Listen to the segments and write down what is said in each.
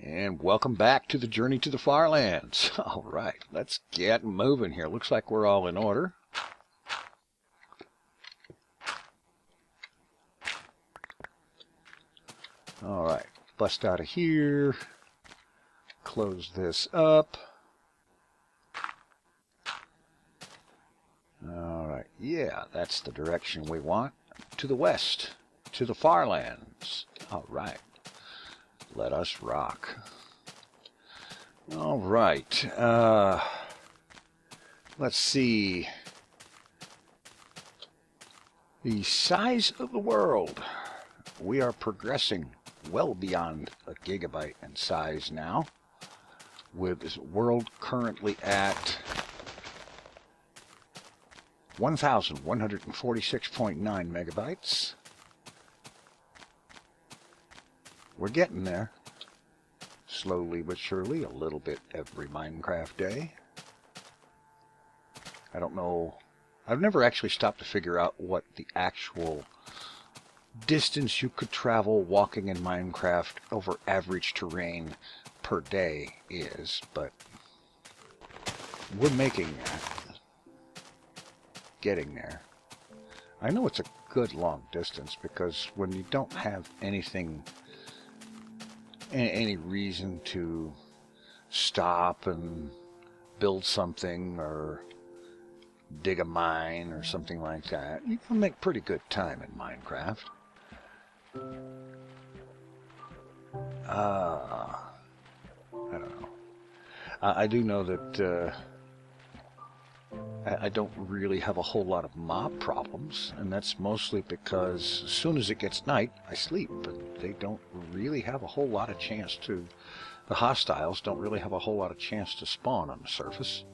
And welcome back to the Journey to the FarLands. All right, let's get moving here. Looks like we're all in order. All right, bust out of here. Close this up. All right, yeah, that's the direction we want. To the west, to the FarLands. All right, let us rock. All right, let's see. The size of the world. We are progressing well beyond a gigabyte in size now, with this world currently at 1,146.9 megabytes. We're getting there. Slowly but surely, a little bit every Minecraft day. I don't know. I've never actually stopped to figure out what the actual distance you could travel walking in Minecraft over average terrain per day is, but we're making that. Getting there. I know it's a good long distance because when you don't have anything, any reason to stop and build something or dig a mine or something like that, you can make pretty good time in Minecraft. I don't know. I do know that I don't really have a whole lot of mob problems, and that's mostly because as soon as it gets night, I sleep, and they don't really have a whole lot of chance to, the hostiles don't really have a whole lot of chance to spawn on the surface,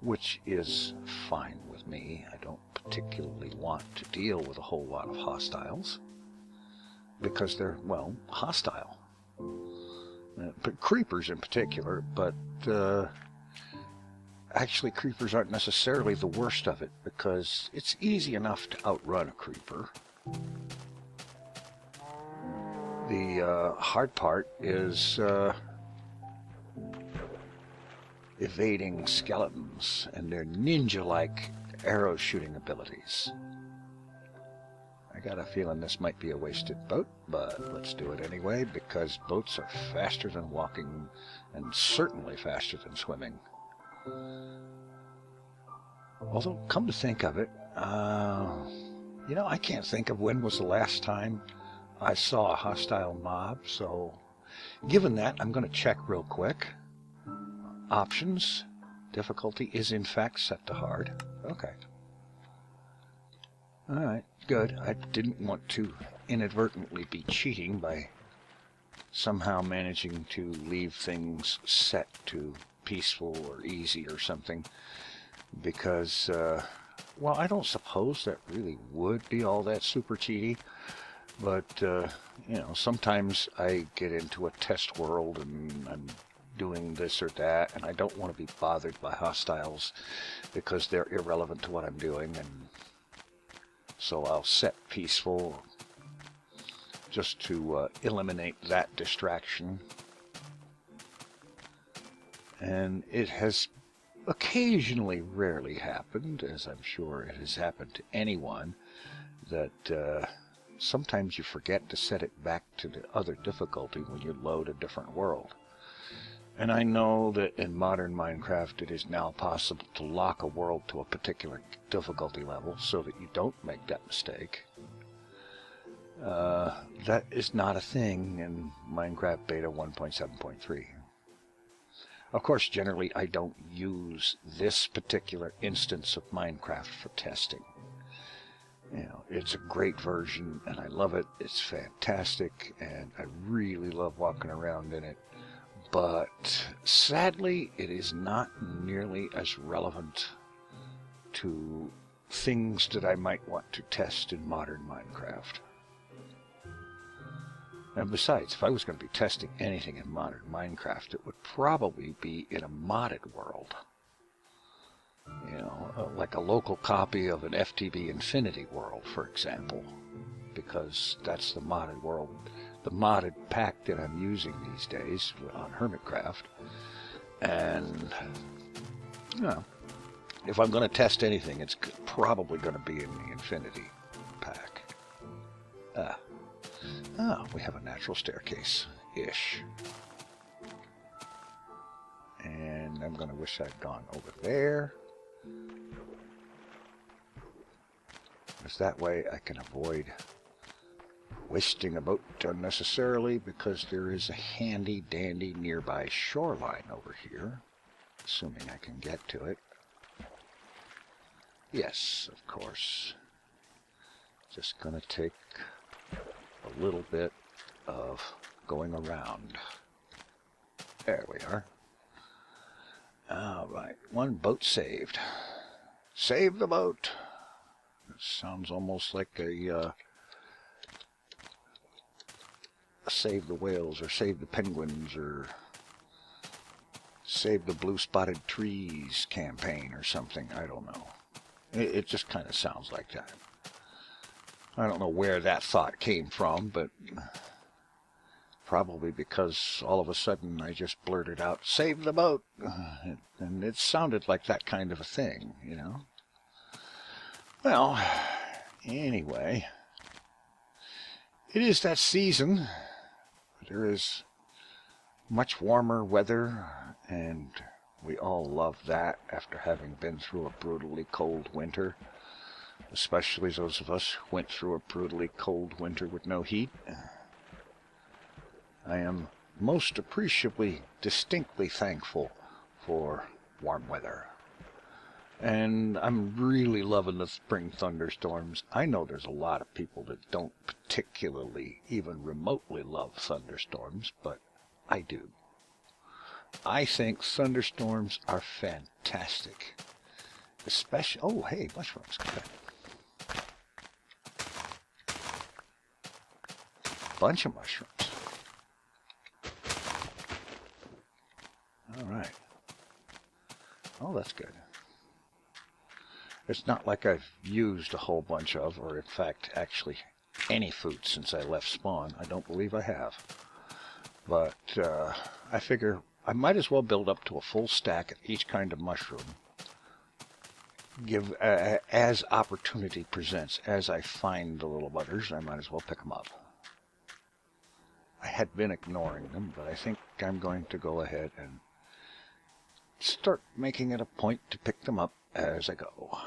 which is fine with me. I don't particularly want to deal with a whole lot of hostiles, because they're, well, hostile. Creepers in particular, but actually, creepers aren't necessarily the worst of it, because it's easy enough to outrun a creeper. The hard part is evading skeletons and their ninja-like arrow shooting abilities. I got a feeling this might be a wasted boat, but let's do it anyway, because boats are faster than walking and certainly faster than swimming. Although, come to think of it, you know, I can't think of when was the last time I saw a hostile mob, so given that, I'm going to check real quick. Options. Difficulty is in fact set to hard. Okay. Alright, good. I didn't want to inadvertently be cheating by somehow managing to leave things set to peaceful or easy or something, because well, I don't suppose that really would be all that super cheaty, but you know, sometimes I get into a test world and I'm doing this or that, and I don't want to be bothered by hostiles because they're irrelevant to what I'm doing, and so I'll set peaceful just to eliminate that distraction. And it has occasionally, rarely happened, as I'm sure it has happened to anyone, that sometimes you forget to set it back to the other difficulty when you load a different world. And I know that in modern Minecraft it is now possible to lock a world to a particular difficulty level so that you don't make that mistake. That is not a thing in Minecraft Beta 1.7.3. Of course, generally I don't use this particular instance of Minecraft for testing. You know, it's a great version and I love it. It's fantastic and I really love walking around in it. But sadly, it is not nearly as relevant to things that I might want to test in modern Minecraft. And besides, if I was going to be testing anything in modern Minecraft, it would probably be in a modded world. You know, like a local copy of an FTB Infinity world, for example, because that's the modded world the modded pack that I'm using these days on Hermitcraft. And, you know, if I'm going to test anything, it's probably going to be in the Infinity pack. We have a natural staircase-ish. And I'm going to wish I'd gone over there. Because that way I can avoid wasting a boat unnecessarily, because there is a handy-dandy nearby shoreline over here. Assuming I can get to it. Yes, of course. Just going to take a little bit of going around. There we are. Alright, one boat saved. Save the boat! It sounds almost like a save the whales, or save the penguins, or save the blue spotted trees campaign or something. I don't know. It just kind of sounds like that. I don't know where that thought came from, but probably because all of a sudden I just blurted out, save the boat! And it sounded like that kind of a thing, you know? Well, anyway, it is that season. There is much warmer weather, and we all love that after having been through a brutally cold winter. Especially those of us who went through a brutally cold winter with no heat. I am most appreciably, distinctly thankful for warm weather. And I'm really loving the spring thunderstorms. I know there's a lot of people that don't particularly even remotely love thunderstorms, but I do. I think thunderstorms are fantastic. Especially, oh hey, mushrooms. Okay. Bunch of mushrooms. All right. Oh, that's good. It's not like I've used a whole bunch of, or in fact, actually any food since I left spawn. I don't believe I have. But I figure I might as well build up to a full stack of each kind of mushroom. Give as opportunity presents, as I find the little buggers, I might as well pick them up. I had been ignoring them, but I think I'm going to go ahead and start making it a point to pick them up as I go.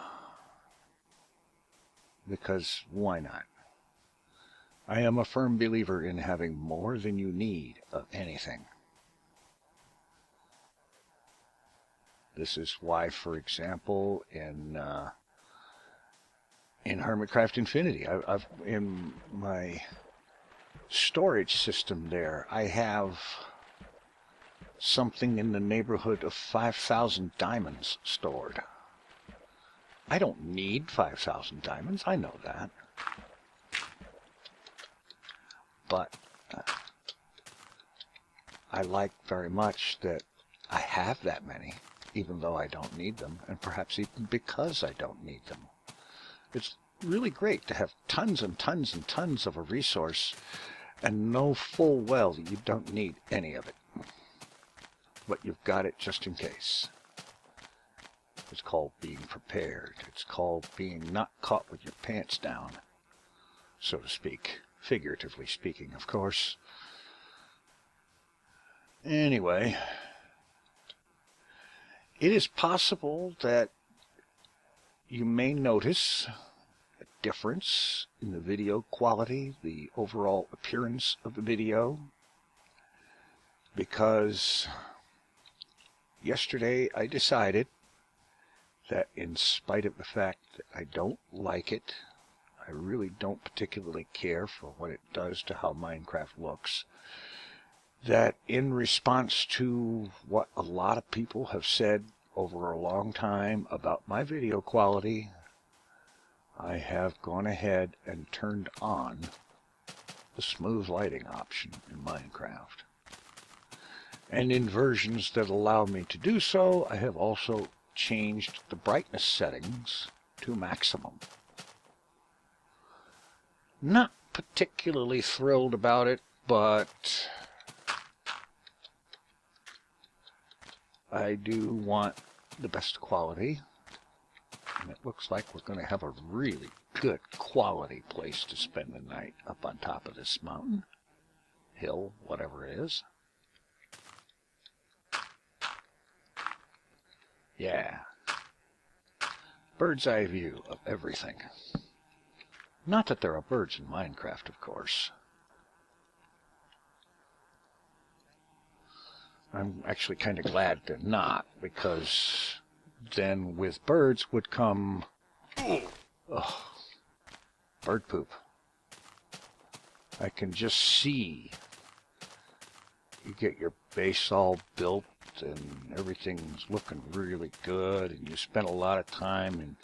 Because why not? I am a firm believer in having more than you need of anything. This is why, for example, in Hermitcraft Infinity, I've in my storage system there, I have something in the neighborhood of 5,000 diamonds stored. I don't need 5,000 diamonds, I know that. But I like very much that I have that many, even though I don't need them, and perhaps even because I don't need them. It's really great to have tons and tons and tons of a resource and know full well that you don't need any of it. But you've got it just in case. It's called being prepared. It's called being not caught with your pants down, so to speak. Figuratively speaking, of course. Anyway, it is possible that you may notice a difference in the video quality, the overall appearance of the video, because yesterday I decided that in spite of the fact that I don't like it, I really don't particularly care for what it does to how Minecraft looks, that in response to what a lot of people have said over a long time about my video quality, I have gone ahead and turned on the smooth lighting option in Minecraft. And in versions that allow me to do so, I have also changed the brightness settings to maximum. Not particularly thrilled about it, but I do want the best quality. And it looks like we're going to have a really good quality place to spend the night up on top of this mountain, hill, whatever it is. Yeah. Bird's eye view of everything. Not that there are birds in Minecraft, of course. I'm actually kind of glad they're not, because then with birds would come bird poop. I can just see you get your base all built and everything's looking really good, and you spent a lot of time, and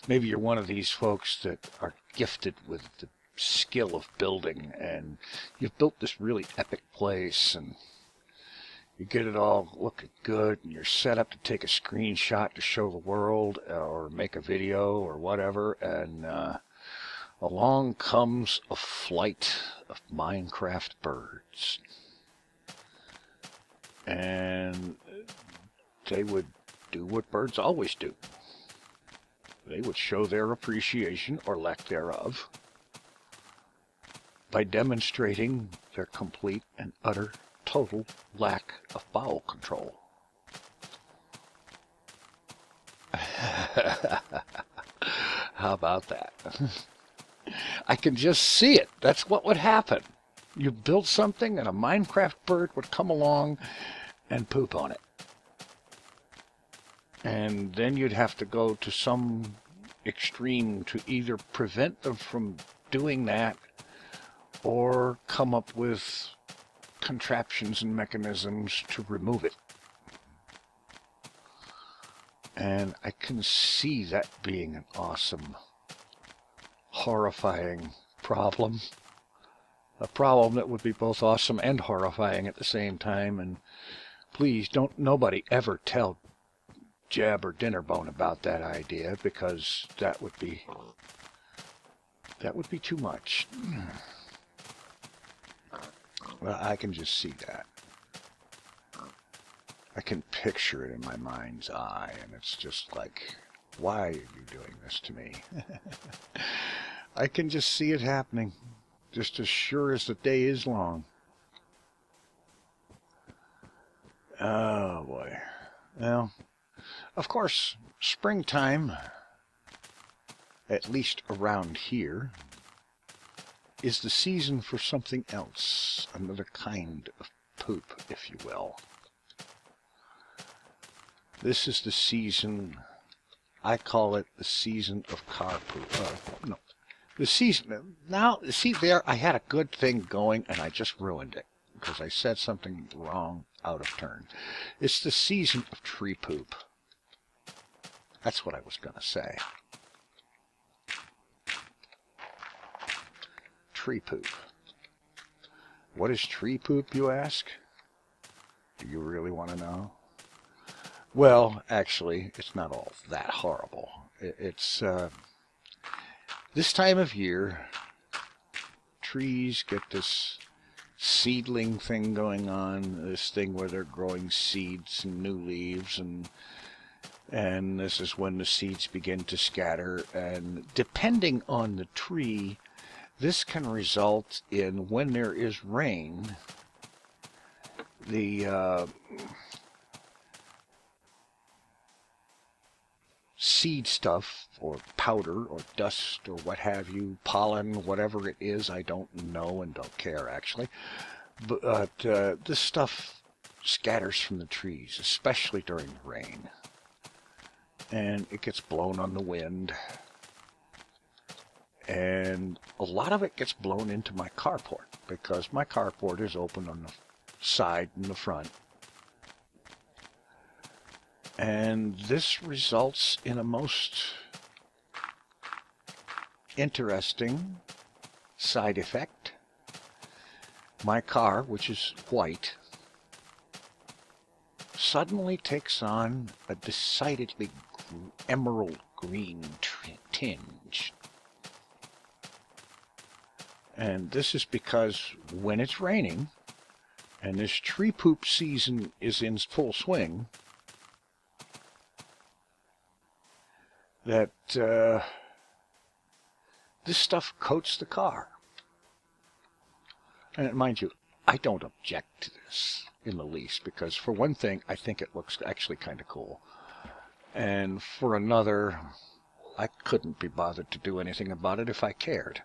maybe you're one of these folks that are gifted with the skill of building, and you've built this really epic place, and you get it all looking good, and you're set up to take a screenshot to show the world or make a video or whatever, and along comes a flight of Minecraft birds. And they would do what birds always do. They would show their appreciation, or lack thereof, by demonstrating their complete and utter total lack of bowel control. How about that? I can just see it. That's what would happen. You build something and a Minecraft bird would come along and poop on it. And then you'd have to go to some extreme to either prevent them from doing that or come up with contraptions and mechanisms to remove it. And I can see that being an awesome, horrifying problem. A problem that would be both awesome and horrifying at the same time. And please don't nobody ever tell Jeb or Dinnerbone about that idea, because that would be too much. Well, I can just see that. I can picture it in my mind's eye, and it's just like, why are you doing this to me? I can just see it happening, just as sure as the day is long. Oh boy. Well, of course, springtime, at least around here, is the season for something else, another kind of poop, if you will. This is the season, I call it the season of car poop. No, the season, now, see there, I had a good thing going and I just ruined it because I said something wrong, out of turn. It's the season of tree poop. That's what I was going to say. Tree poop. What is tree poop, you ask? Do you really want to know? Well, actually, it's not all that horrible. It's this time of year, trees get this seedling thing going on, this thing where they're growing seeds and new leaves, and this is when the seeds begin to scatter, and depending on the tree, this can result in, when there is rain, the seed stuff, or powder, or dust, or what have you, pollen, whatever it is, I don't know and don't care actually, but this stuff scatters from the trees, especially during the rain, and it gets blown on the wind, and a lot of it gets blown into my carport, because my carport is open on the side and the front. And this results in a most interesting side effect. My car, which is white, suddenly takes on a decidedly emerald green tinge. And this is because when it's raining, and this tree poop season is in full swing, that this stuff coats the car. And mind you, I don't object to this in the least, because for one thing, I think it looks actually kind of cool. And for another, I couldn't be bothered to do anything about it if I cared.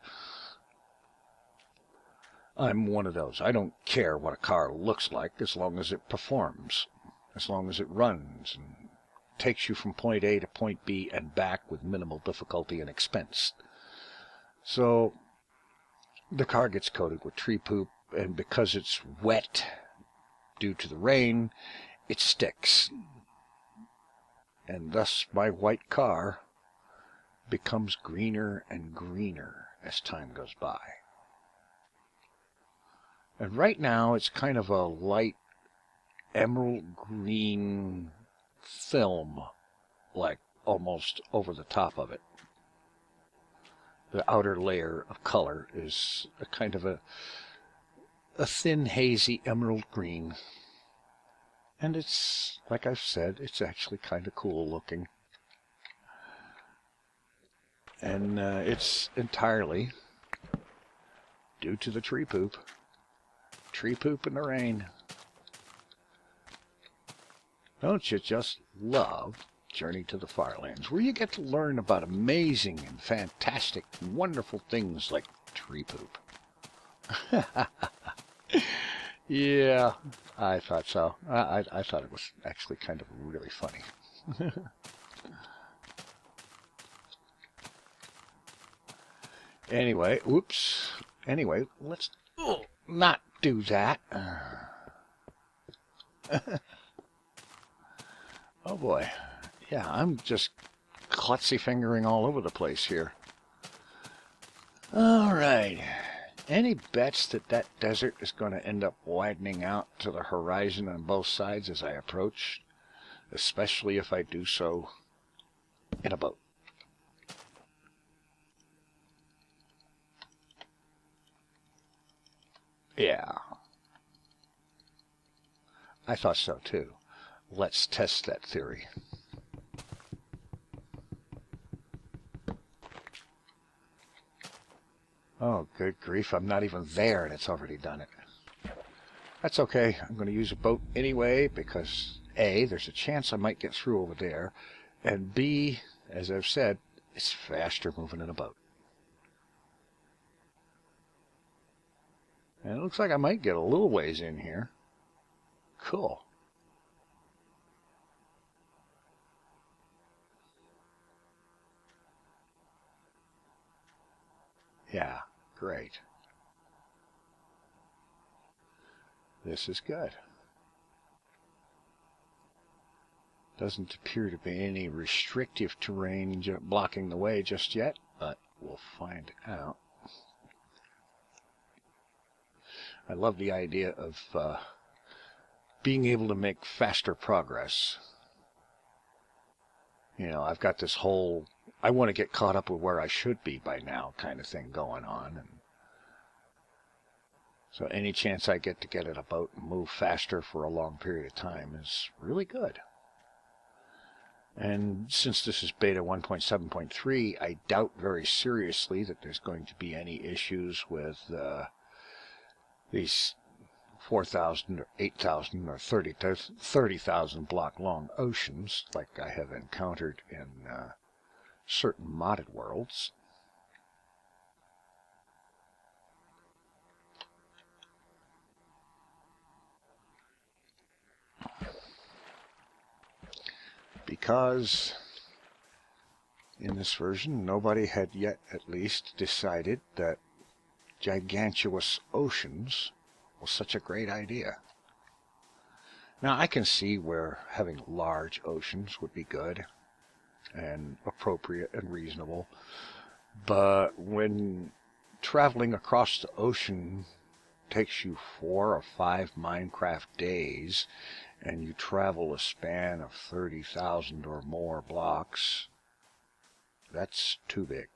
I'm one of those. I don't care what a car looks like as long as it performs, as long as it runs and takes you from point A to point B and back with minimal difficulty and expense. So the car gets coated with tree poop, and because it's wet due to the rain, it sticks. And thus my white car becomes greener and greener as time goes by. And right now it's kind of a light emerald green film, like almost over the top of it. The outer layer of color is a kind of a thin, hazy emerald green. And it's, like I've said, it's actually kind of cool looking. And it's entirely due to the tree poop. Tree poop in the rain. Don't you just love Journey to the FarLands, where you get to learn about amazing and fantastic and wonderful things like tree poop? Yeah, I thought so. I thought it was actually kind of really funny. Anyway, oops. Anyway, let's not do that. Oh boy. Yeah, I'm just klutzy fingering all over the place here. All right. Any bets that that desert is going to end up widening out to the horizon on both sides as I approach, especially if I do so in a boat? Yeah. I thought so too. Let's test that theory. Oh, good grief, I'm not even there and it's already done it. That's okay, I'm going to use a boat anyway because A, there's a chance I might get through over there, and B, as I've said, it's faster moving in a boat. And it looks like I might get a little ways in here. Cool. Yeah, great. This is good. Doesn't appear to be any restrictive terrain blocking the way just yet, but we'll find out. I love the idea of being able to make faster progress. You know, I've got this whole, I want to get caught up with where I should be by now kind of thing going on. And so any chance I get to get in a boat and move faster for a long period of time is really good. And since this is beta 1.7.3, I doubt very seriously that there's going to be any issues with these 4,000 or 8,000 or 30,000 block long oceans like I have encountered in certain modded worlds. Because in this version, nobody had yet at least decided that gigantuous oceans was such a great idea. Now, I can see where having large oceans would be good and appropriate and reasonable, but when traveling across the ocean takes you 4 or 5 Minecraft days, and you travel a span of 30,000 or more blocks, that's too big.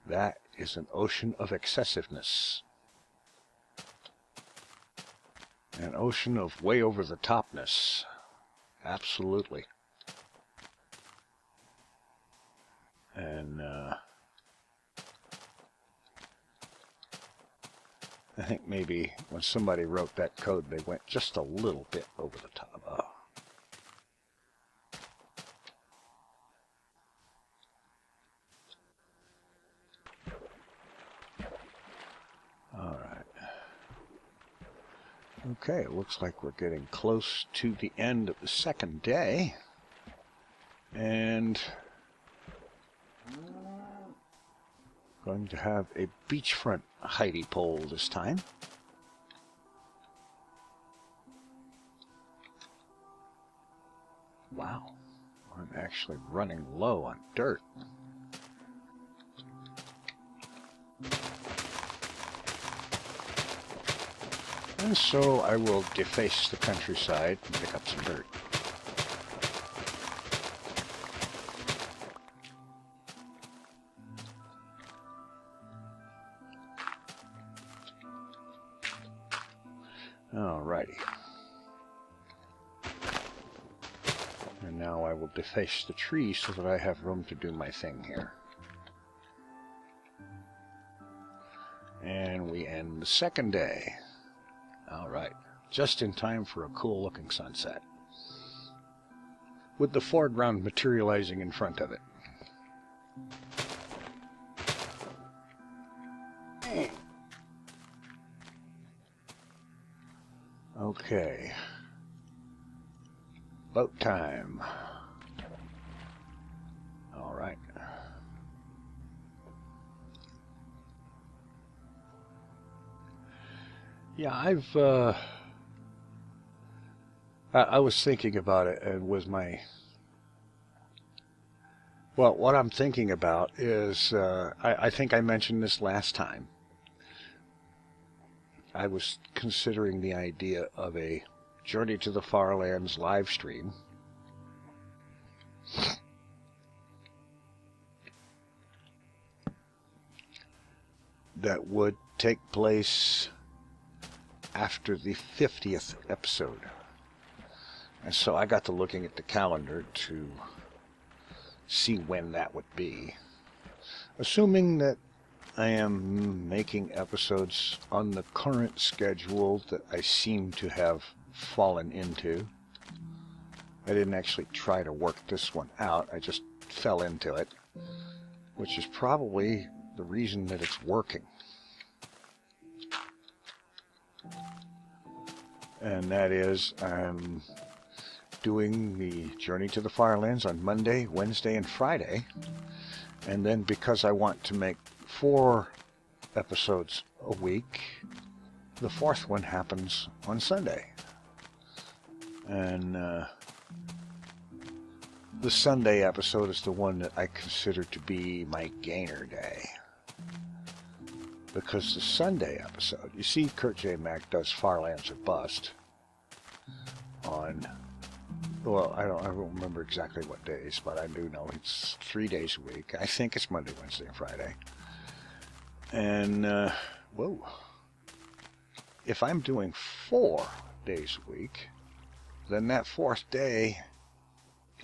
That is an ocean of excessiveness. An ocean of way over the topness. Absolutely. And I think maybe when somebody wrote that code, they went just a little bit over the top. All right. Okay, it looks like we're getting close to the end of the second day. And going to have a beachfront Heidi pole this time. Wow, I'm actually running low on dirt. And so I will deface the countryside and pick up some dirt. Alrighty. And now I will deface the trees so that I have room to do my thing here. And we end the second day. Alright, just in time for a cool looking sunset, with the foreground materializing in front of it. Okay, boat time. Alright. Yeah, I was thinking about it, and with my, well, what I'm thinking about is, I think I mentioned this last time. I was considering the idea of a Journey to the FarLands live stream. That would take place after the 50th episode. And so I got to looking at the calendar to see when that would be. Assuming that I am making episodes on the current schedule that I seem to have fallen into. I didn't actually try to work this one out, I just fell into it, which is probably the reason that it's working. And that is, I'm doing the Journey to the FarLands on Monday, Wednesday, and Friday. And then because I want to make 4 episodes a week, the 4th one happens on Sunday. And the Sunday episode is the one that I consider to be my gainer day. Because the Sunday episode, you see Kurt J. Mac does FarLands or Bust on, well, I don't remember exactly what days, but I do know it's 3 days a week. I think it's Monday, Wednesday, and Friday. And, whoa. If I'm doing 4 days a week, then that 4th day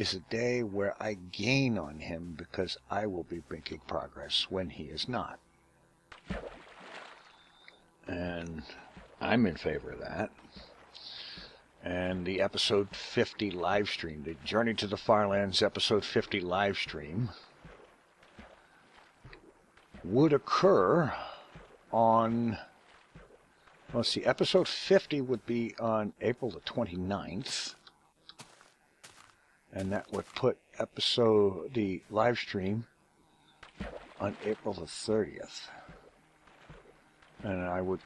is a day where I gain on him because I will be making progress when he is not. And I'm in favor of that. And the episode 50 live stream, the Journey to the FarLands episode 50 live stream, would occur on, let's see, episode 50 would be on April the 29th. And that would put the live stream on April the 30th. And I would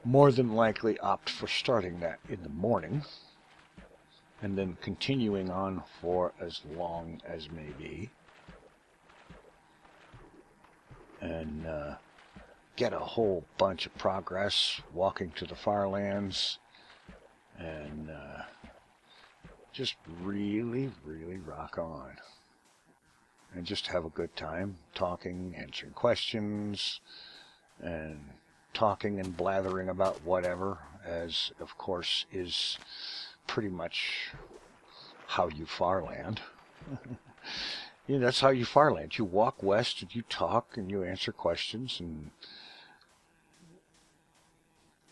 more than likely opt for starting that in the morning and then continuing on for as long as may be, and get a whole bunch of progress walking to the FarLands, and just really, really rock on. and just have a good time talking, answering questions, and talking and blathering about whatever, as of course is pretty much how you farland. Yeah, that's how you farland. You walk west and you talk and you answer questions and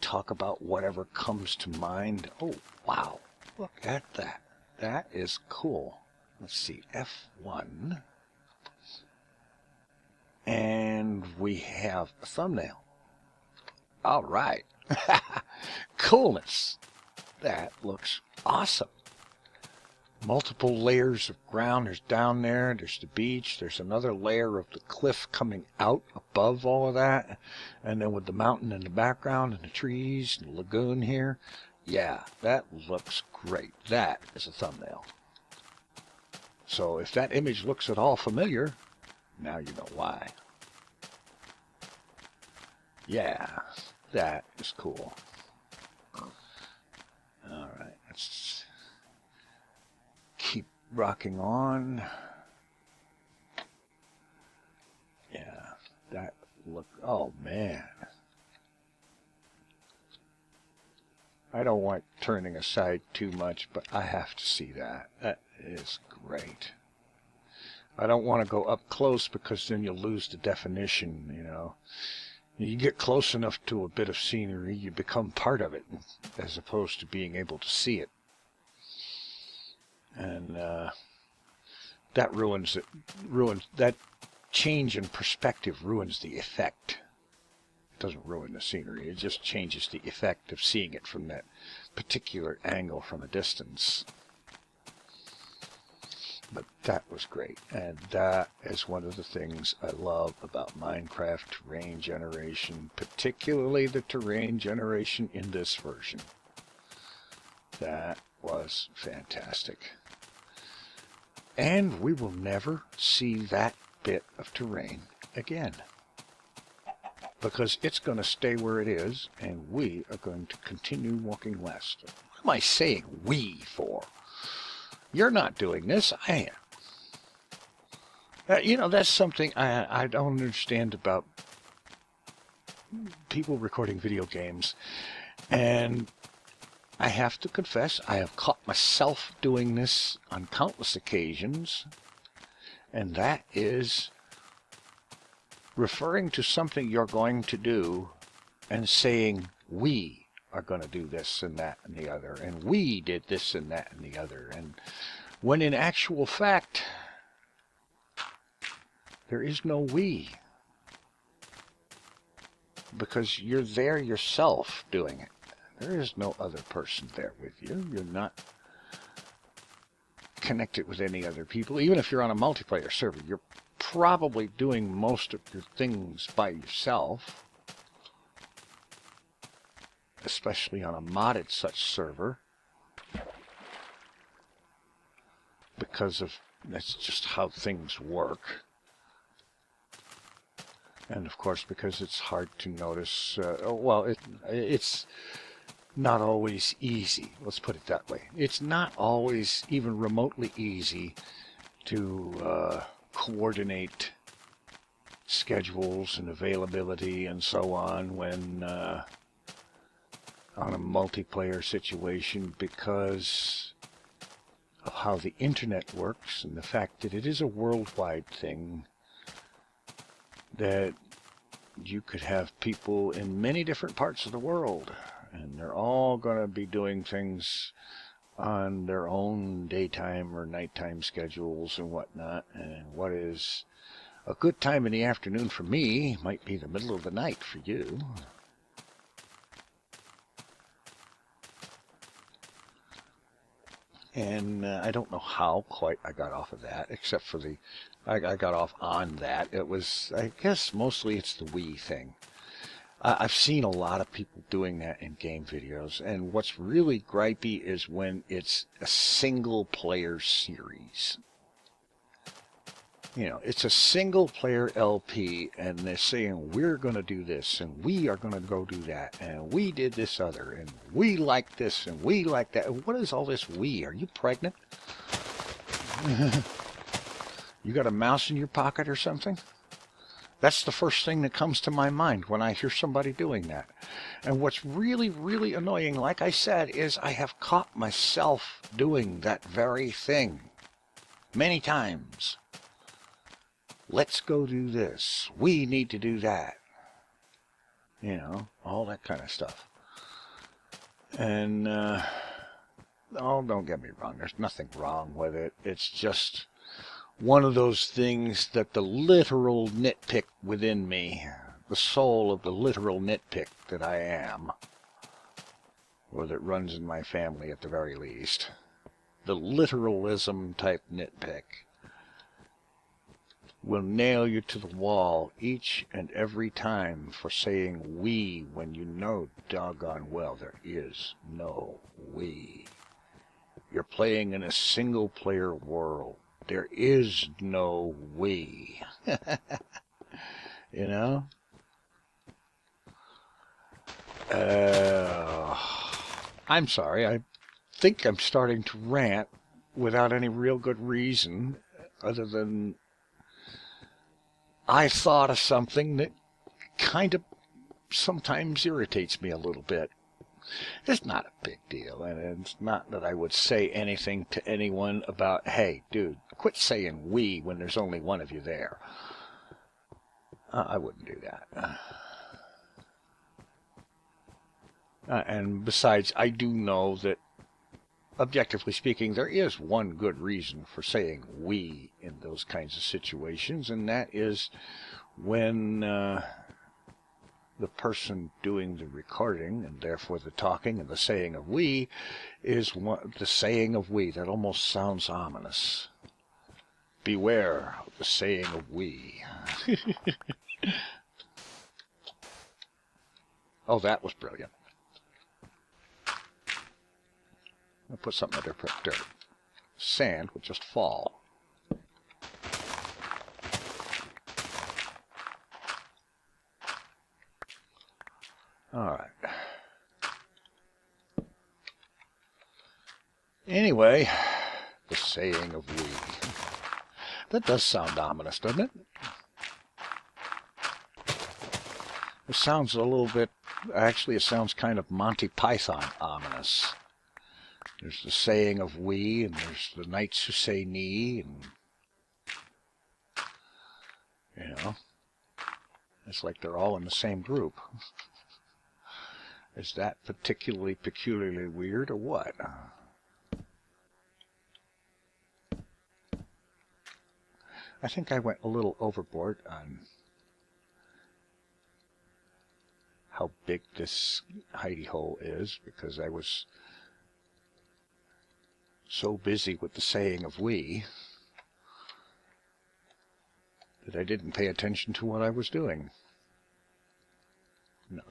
talk about whatever comes to mind. Oh, wow. Look at that. That is cool. Let's see, F1. And we have a thumbnail. All right. Coolness. That looks awesome. Multiple layers of ground. There's down there. There's the beach. There's another layer of the cliff coming out above all of that. And then with the mountain in the background and the trees and the lagoon here. Yeah, that looks great. That is a thumbnail. So if that image looks at all familiar, now you know why. Yeah, that is cool. All right, let's keep rocking on. Yeah, that look, oh man. I don't want turning aside too much, but I have to see that. That is great. I don't want to go up close because then you'll lose the definition, you know. You get close enough to a bit of scenery, you become part of it, as opposed to being able to see it. And that ruins it. That change in perspective ruins the effect. It doesn't ruin the scenery. It just changes the effect of seeing it from that particular angle from a distance. But that was great, and that is one of the things I love about Minecraft terrain generation, particularly the terrain generation in this version. That was fantastic. And we will never see that bit of terrain again, because it's going to stay where it is, and we are going to continue walking west. What am I saying we for? You're not doing this, I am. You know, that's something I don't understand about people recording video games. And I have to confess, I have caught myself doing this on countless occasions. And that is referring to something you're going to do and saying, we are going to do this and that and the other, and we did this and that and the other, and when in actual fact there is no we, because you're there yourself doing it. There is no other person there with you. You're not connected with any other people. Even if you're on a multiplayer server, you're probably doing most of your things by yourself, especially on a modded such server, because of that's just how things work. And of course, because it's hard to notice, well, it's not always easy. Let's put it that way. It's not always even remotely easy to coordinate schedules and availability and so on when on a multiplayer situation, because of how the internet works and the fact that it is a worldwide thing, that you could have people in many different parts of the world, and they're all going to be doing things on their own daytime or nighttime schedules and whatnot. And what is a good time in the afternoon for me might be the middle of the night for you. And I don't know how quite I got off of that, except for I got off on that. It was, I guess, mostly it's the Wii thing. I've seen a lot of people doing that in game videos, and what's really gripey is when it's a single-player series. You know, it's a single-player LP, and they're saying, we're going to do this, and we are going to go do that, and we did this other, and we like this, and we like that. And what is all this we? Are you pregnant? You got a mouse in your pocket or something? That's the first thing that comes to my mind when I hear somebody doing that. And what's really, really annoying, like I said, is I have caught myself doing that very thing many times. Let's go do this. We need to do that. You know, all that kind of stuff. And, oh, don't get me wrong. There's nothing wrong with it. It's just one of those things that the literal nitpick within me, the soul of the literal nitpick that I am, or that runs in my family at the very least, the literalism type nitpick, will nail you to the wall each and every time for saying we when you know doggone well there is no we. You're playing in a single player world. There is no we. You know? I'm sorry. I think I'm starting to rant without any real good reason other than I thought of something that kind of sometimes irritates me a little bit. It's not a big deal, and it's not that I would say anything to anyone about, hey, dude, quit saying we when there's only one of you there. I wouldn't do that. And besides, I do know that, objectively speaking, there is one good reason for saying we in those kinds of situations, and that is when the person doing the recording, and therefore the talking and the saying of we, is the saying of we. That almost sounds ominous. Beware of the saying of we. Oh, that was brilliant. I'll put something in there for dirt. Sand would just fall. All right. Anyway, the saying of we. That does sound ominous, doesn't it? It sounds a little bit, actually it sounds kind of Monty Python ominous. There's the saying of we, and there's the knights who say knee, and, you know, it's like they're all in the same group. Is that peculiarly weird, or what? I think I went a little overboard on how big this hidey hole is, because I was so busy with the saying of we that I didn't pay attention to what I was doing. No.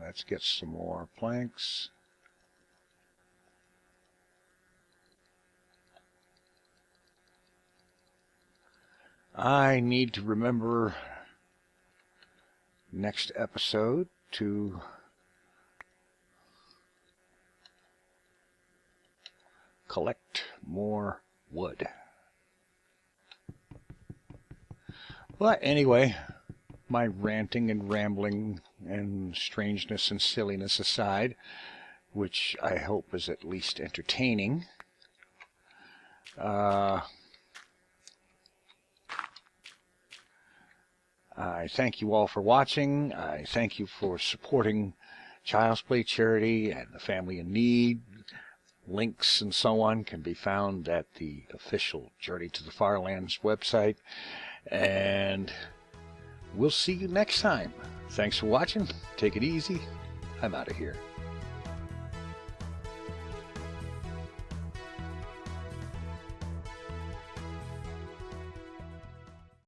Let's get some more planks. I need to remember next episode to collect more wood. But anyway, my ranting and rambling and strangeness and silliness aside, which I hope is at least entertaining, I thank you all for watching. I thank you for supporting Child's Play Charity and the Family in Need. Links and so on can be found at the official Journey to the FarLands website. And we'll see you next time. Thanks for watching. Take it easy. I'm out of here.